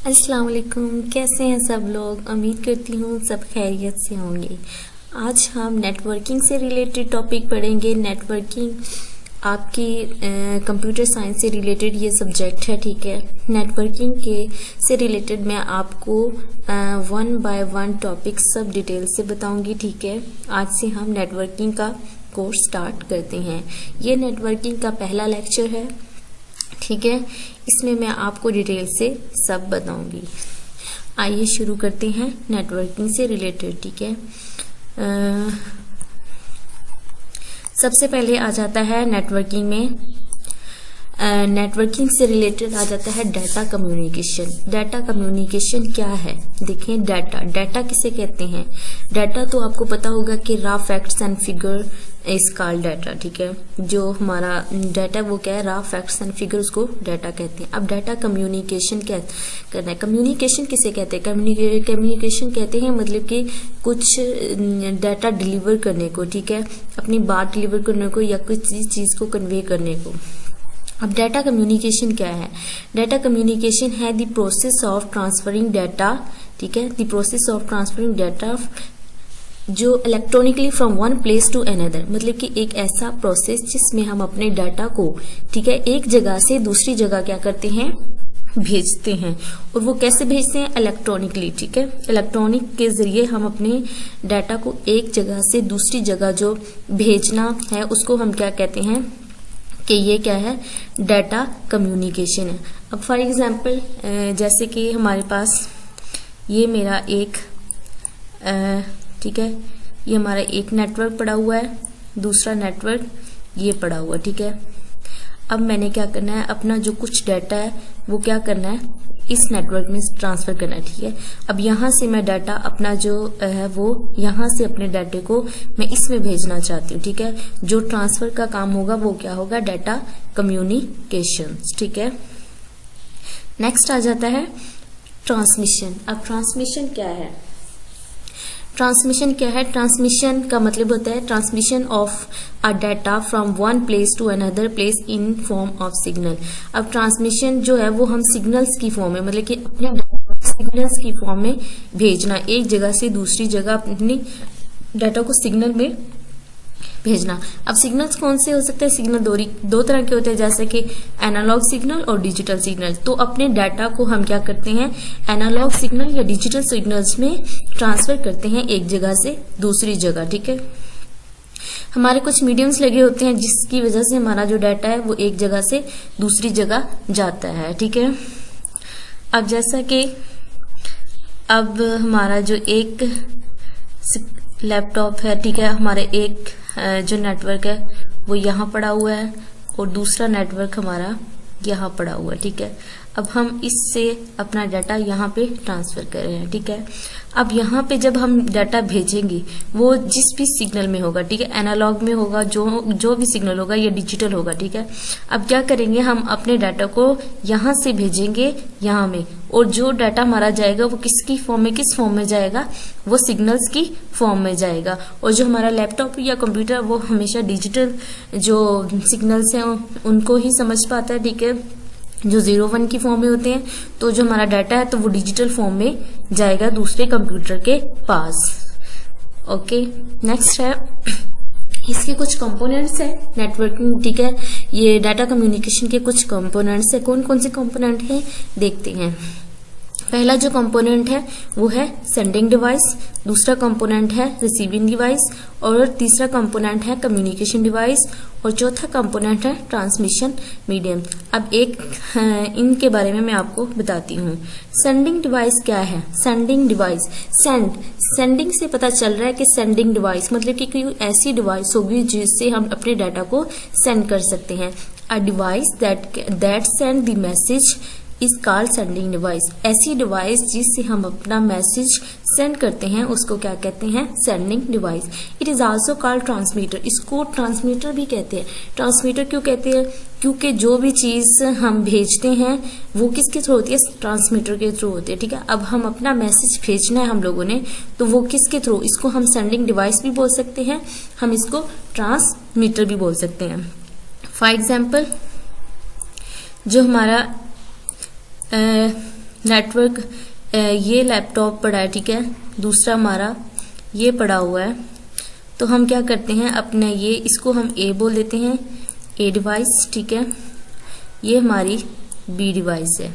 अस्सलाम वालेकुम। कैसे हैं सब लोग? उम्मीद करती हूँ सब खैरियत से होंगे। आज हम नेटवर्किंग से रिलेटेड टॉपिक पढ़ेंगे। नेटवर्किंग आपकी कंप्यूटर साइंस से रिलेटेड ये सब्जेक्ट है, ठीक है। नेटवर्किंग के से रिलेटेड मैं आपको 1 बाय 1 टॉपिक सब डिटेल से बताऊंगी, ठीक है। आज से हम नेटवर्किंग का कोर्स स्टार्ट करते हैं। ये नेटवर्किंग का पहला लेक्चर है, ठीक है। इसमें मैं आपको डिटेल से सब बताऊंगी। आइए शुरू करते हैं नेटवर्किंग से रिलेटेड, ठीक है। सबसे पहले आ जाता है नेटवर्किंग में, नेटवर्किंग से रिलेटेड आ जाता है डाटा कम्युनिकेशन। डाटा कम्युनिकेशन क्या है? देखें, डाटा किसे कहते हैं? डाटा तो आपको पता होगा कि रा facts and figure is called data, ठीक है। जो हमारा डाटा वो क्या है? रा फैक्ट्स एंड फिगर, उसको डाटा कहते हैं। अब डाटा कम्युनिकेशन क्या करना है? कम्युनिकेशन किसे कहते हैं? कम्युनिकेशन कहते हैं मतलब कि कुछ डाटा डिलीवर करने को, ठीक है। अपनी बात डिलीवर करने को या कुछ चीज को कन्वे करने को। अब डाटा कम्युनिकेशन क्या है? डाटा कम्युनिकेशन है the process of transferring data, ठीक है। The process of transferring data जो electronically from one place to another, मतलब कि एक ऐसा प्रोसेस जिसमें हम अपने डाटा को, ठीक है, एक जगह से दूसरी जगह क्या करते हैं? भेजते हैं। और वो कैसे भेजते हैं? इलेक्ट्रॉनिकली, ठीक है। इलेक्ट्रॉनिक के जरिए हम अपने डाटा को एक जगह से दूसरी जगह जो भेजना है उसको हम क्या कहते हैं कि ये क्या है? डाटा कम्युनिकेशन है। अब फॉर एग्जांपल जैसे कि हमारे पास ये मेरा एक ठीक है, ये हमारा एक नेटवर्क पड़ा हुआ है, दूसरा नेटवर्क ये पड़ा हुआ है, ठीक है। अब मैंने क्या करना है? अपना जो कुछ डाटा है वो क्या करना है? इस नेटवर्क में ट्रांसफर करना है, ठीक है। अब यहाँ से मैं डाटा अपना जो है वो यहाँ से अपने डाटे को मैं इसमें भेजना चाहती हूँ, ठीक है। जो ट्रांसफर का काम होगा वो क्या होगा? डाटा कम्युनिकेशन, ठीक है। नेक्स्ट आ जाता है ट्रांसमिशन। अब ट्रांसमिशन क्या है? ट्रांसमिशन क्या है? ट्रांसमिशन का मतलब होता है transmission of a data from one place to another place in form of signal. अब ट्रांसमिशन जो है वो हम सिग्नल्स की फॉर्म में, मतलब कि अपने सिग्नल्स की फॉर्म में भेजना, एक जगह से दूसरी जगह अपने डाटा को सिग्नल में भेजना। अब सिग्नल्स कौन से हो सकते हैं? सिग्नल दो तरह के होते हैं, जैसे कि एनालॉग सिग्नल और डिजिटल सिग्नल। तो अपने डाटा को हम क्या करते हैं? एनालॉग सिग्नल या डिजिटल सिग्नल्स में ट्रांसफर करते हैं एक जगह से दूसरी जगह, ठीक है। हमारे कुछ मीडियम्स लगे होते हैं जिसकी वजह से हमारा जो डाटा है वो एक जगह से दूसरी जगह जाता है, ठीक है। अब जैसा कि अब हमारा जो एक लैपटॉप है, ठीक है, हमारे एक जो नेटवर्क है वो यहाँ पड़ा हुआ है और दूसरा नेटवर्क हमारा यहाँ पड़ा हुआ है, ठीक है। अब हम इससे अपना डाटा यहाँ पे ट्रांसफर कर रहे हैं, ठीक है। अब यहाँ पे जब हम डाटा भेजेंगे वो जिस भी सिग्नल में होगा, ठीक है, एनालॉग में होगा, जो भी सिग्नल होगा, ये डिजिटल होगा, ठीक है। अब क्या करेंगे? हम अपने डाटा को यहाँ से भेजेंगे यहाँ में, और जो डाटा हमारा जाएगा वो किसकी फॉर्म में, किस फॉर्म में जाएगा? वो सिग्नल्स की फॉर्म में जाएगा। और जो हमारा लैपटॉप या कंप्यूटर वो हमेशा डिजिटल जो सिग्नल्स हैं उनको ही समझ पाता है, ठीक है, जो 0-1 की फॉर्म में होते हैं। तो जो हमारा डाटा है तो वो डिजिटल फॉर्म में जाएगा दूसरे कंप्यूटर के पास। ओके, नेक्स्ट है इसके कुछ कंपोनेंट्स है नेटवर्किंग, ठीक है। ये डाटा कम्युनिकेशन के कुछ कंपोनेंट्स है। कौन कौन से कंपोनेंट हैं देखते हैं। पहला जो कंपोनेंट है वो है सेंडिंग डिवाइस, दूसरा कंपोनेंट है रिसीविंग डिवाइस, और तीसरा कंपोनेंट है कम्युनिकेशन डिवाइस, और चौथा कंपोनेंट है ट्रांसमिशन मीडियम। अब एक इनके बारे में मैं आपको बताती हूँ। सेंडिंग डिवाइस क्या है? सेंडिंग डिवाइस, सेंडिंग से पता चल रहा है कि सेंडिंग डिवाइस मतलब कि कोई ऐसी डिवाइस होगी जिससे हम अपने डाटा को सेंड कर सकते हैं। अ device that send the message is called sending device. ऐसी डिवाइस जिससे हम अपना मैसेज सेंड करते हैं उसको क्या कहते हैं? Sending device. It is also called transmitter. इसको ट्रांसमीटर भी कहते हैं। ट्रांसमीटर क्यों कहते हैं? क्योंकि जो भी चीज हम भेजते हैं वो किसके थ्रू होती है? ट्रांसमीटर के थ्रू होती है, ठीक है। अब हम अपना मैसेज भेजना है हम लोगों ने, तो वो किसके थ्रू? इसको हम सेंडिंग डिवाइस भी बोल सकते हैं, हम इसको ट्रांसमीटर भी बोल सकते हैं। फॉर एग्जाम्पल जो हमारा नेटवर्क ये लैपटॉप पड़ा है, ठीक है, दूसरा हमारा ये पड़ा हुआ है। तो हम क्या करते हैं, अपने ये इसको हम ए बोल देते हैं, ए डिवाइस, ठीक है, ये हमारी बी डिवाइस है।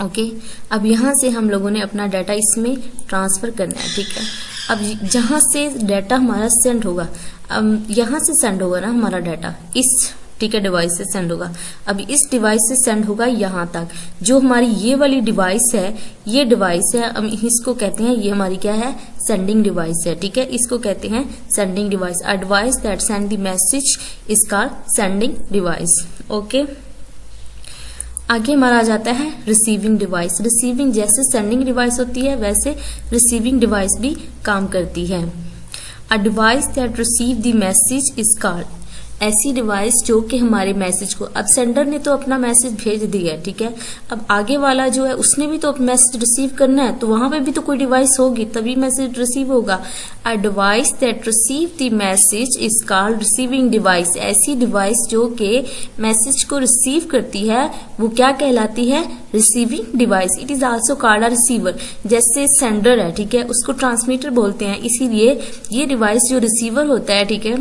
ओके, अब यहाँ से हम लोगों ने अपना डाटा इसमें ट्रांसफर करना है, ठीक है। अब जहाँ से डाटा हमारा सेंड होगा, अब यहाँ से सेंड होगा ना हमारा डाटा, इस, ठीक है, डिवाइस से सेंड होगा। अब इस डिवाइस से सेंड होगा यहाँ तक, जो हमारी ये वाली डिवाइस है, ये डिवाइस है, अब इसको कहते हैं, ये हमारी क्या है, सेंडिंग डिवाइस है, ठीक है, इसको कहते हैं sending device. A device that send the message is called sending device. Okay, आगे हमारा आ जाता है रिसीविंग डिवाइस। रिसीविंग जैसे सेंडिंग डिवाइस होती है वैसे रिसीविंग डिवाइस भी काम करती है। A device that receive the message is called, ऐसी डिवाइस जो कि हमारे मैसेज को, अब सेंडर ने तो अपना मैसेज भेज दिया है, ठीक है, अब आगे वाला जो है उसने भी तो मैसेज रिसीव करना है, तो वहां पे भी तो कोई डिवाइस होगी तभी मैसेज रिसीव होगा। अ device that receive the message is called receiving device. ऐसी डिवाइस जो कि मैसेज को रिसीव करती है वो क्या कहलाती है, receiving device. It is also called a receiver. जैसे सेंडर है, ठीक है, उसको ट्रांसमीटर बोलते हैं, इसीलिए ये डिवाइस जो रिसीवर होता है, ठीक है,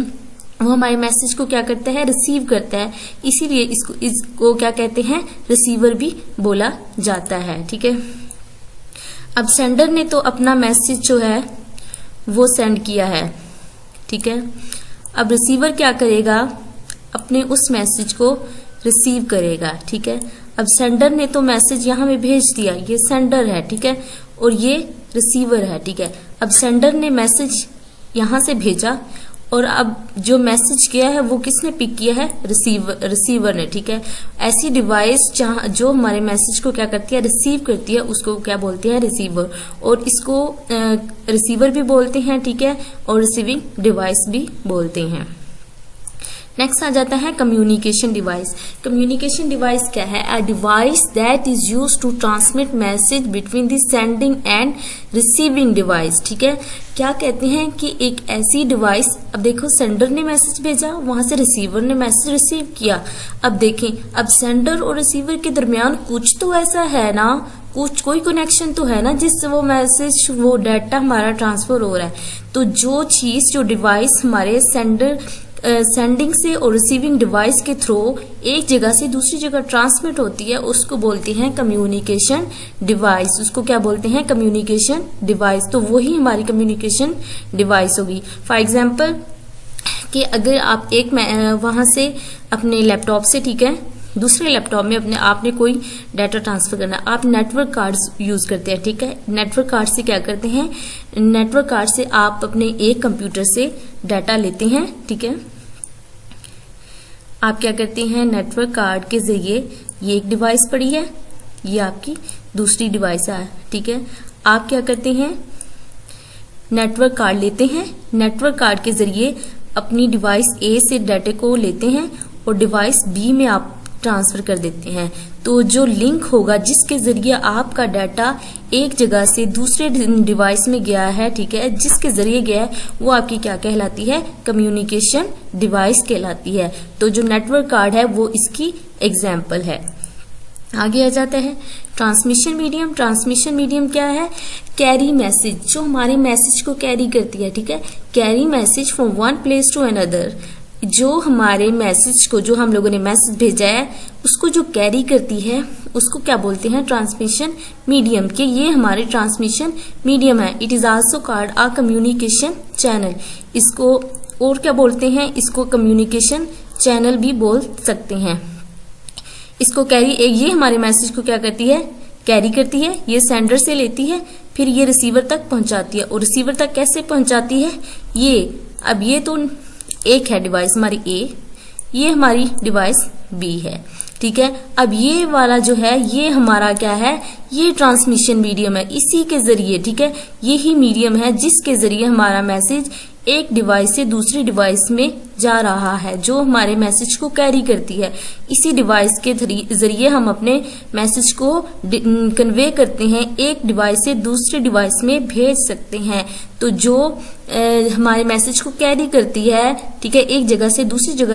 वो हमारे मैसेज को क्या करता है, रिसीव करता है, इसीलिए इसको क्या कहते हैं, रिसीवर भी बोला जाता है, ठीक है। अब सेंडर ने तो अपना मैसेज जो है वो सेंड किया है, ठीक है, अब रिसीवर क्या करेगा, अपने उस मैसेज को रिसीव करेगा, ठीक है। अब सेंडर ने तो मैसेज यहाँ में भेज दिया, ये सेंडर है, ठीक है, और ये रिसीवर है, ठीक है। अब सेंडर ने मैसेज यहाँ से भेजा और अब जो मैसेज किया है वो किसने पिक किया है, रिसीवर ने, ठीक है। ऐसी डिवाइस जो हमारे मैसेज को क्या करती है, रिसीव करती है, उसको क्या बोलते हैं, रिसीवर, और इसको रिसीवर भी बोलते हैं, ठीक है, और रिसीविंग डिवाइस भी बोलते हैं। नेक्स्ट आ जाता है कम्युनिकेशन डिवाइस। कम्युनिकेशन डिवाइस क्या है, a device that is used to transmit message between the sending and receiving device, ठीक है। क्या कहते हैं कि एक ऐसी डिवाइस, अब देखो सेंडर ने मैसेज भेजा, वहां से रिसीवर ने मैसेज रिसीव किया। अब देखें, अब सेंडर और रिसीवर के दरमियान कुछ तो ऐसा है ना, कुछ कोई कनेक्शन तो है ना जिससे वो मैसेज, वो डाटा हमारा ट्रांसफर हो रहा है। तो जो चीज, जो डिवाइस हमारे सेंडिंग से और रिसीविंग डिवाइस के थ्रू एक जगह से दूसरी जगह ट्रांसमिट होती है, उसको बोलते हैं कम्युनिकेशन डिवाइस। उसको क्या बोलते हैं, कम्युनिकेशन डिवाइस। तो वही हमारी कम्युनिकेशन डिवाइस होगी। फॉर एग्जाम्पल कि अगर आप एक वहां से अपने लैपटॉप से, ठीक है, दूसरे लैपटॉप में आपने कोई डाटा ट्रांसफर करना, आप नेटवर्क कार्ड्स यूज करते हैं, ठीक है। नेटवर्क कार्ड से क्या करते हैं, नेटवर्क कार्ड से आप अपने एक कंप्यूटर से डाटा लेते हैं, ठीक है। आप क्या करते हैं, नेटवर्क कार्ड के जरिए, ये एक डिवाइस पड़ी है, ये आपकी दूसरी डिवाइस है, ठीक है। आप क्या करते हैं, नेटवर्क कार्ड लेते हैं, नेटवर्क कार्ड के जरिए अपनी डिवाइस ए से डाटे को लेते हैं और डिवाइस बी में आप ट्रांसफर कर देते हैं। तो जो लिंक होगा जिसके जरिए आपका डाटा एक जगह से दूसरे डिवाइस में गया है, ठीक है, जिसके जरिए गया है, वो आपकी क्या कहलाती है, कम्युनिकेशन डिवाइस कहलाती है। तो जो नेटवर्क कार्ड है वो इसकी एग्जाम्पल है। आगे आ जाता है ट्रांसमिशन मीडियम। ट्रांसमिशन मीडियम क्या है, कैरी मैसेज, जो हमारे मैसेज को कैरी करती है, ठीक है, carry message from one place to another. जो हमारे मैसेज को, जो हम लोगों ने मैसेज भेजा है, उसको जो कैरी करती है उसको क्या बोलते हैं, ट्रांसमिशन मीडियम। के ये हमारे ट्रांसमिशन मीडियम है। It is also called a communication channel. इसको और क्या बोलते हैं, इसको कम्युनिकेशन चैनल भी बोल सकते हैं। इसको कैरी, ये हमारे मैसेज को क्या करती है, कैरी करती है, ये सेंडर से लेती है, फिर ये रिसीवर तक पहुंचाती है। और रिसीवर तक कैसे पहुंचाती है, ये, अब ये तो एक है डिवाइस हमारी ए, ये हमारी डिवाइस बी है, ठीक है। अब ये वाला जो है, ये हमारा क्या है, ये ट्रांसमिशन मीडियम है। इसी के जरिए, ठीक है, यही मीडियम है जिसके जरिए हमारा मैसेज एक डिवाइस से दूसरी डिवाइस में जा रहा है, जो हमारे मैसेज को कैरी करती है। इसी डिवाइस के जरिए हम अपने मैसेज को कन्वे करते हैं, एक डिवाइस से दूसरी डिवाइस में भेज सकते हैं। तो जो हमारे मैसेज को कैरी करती है, ठीक है, एक जगह से दूसरी जगह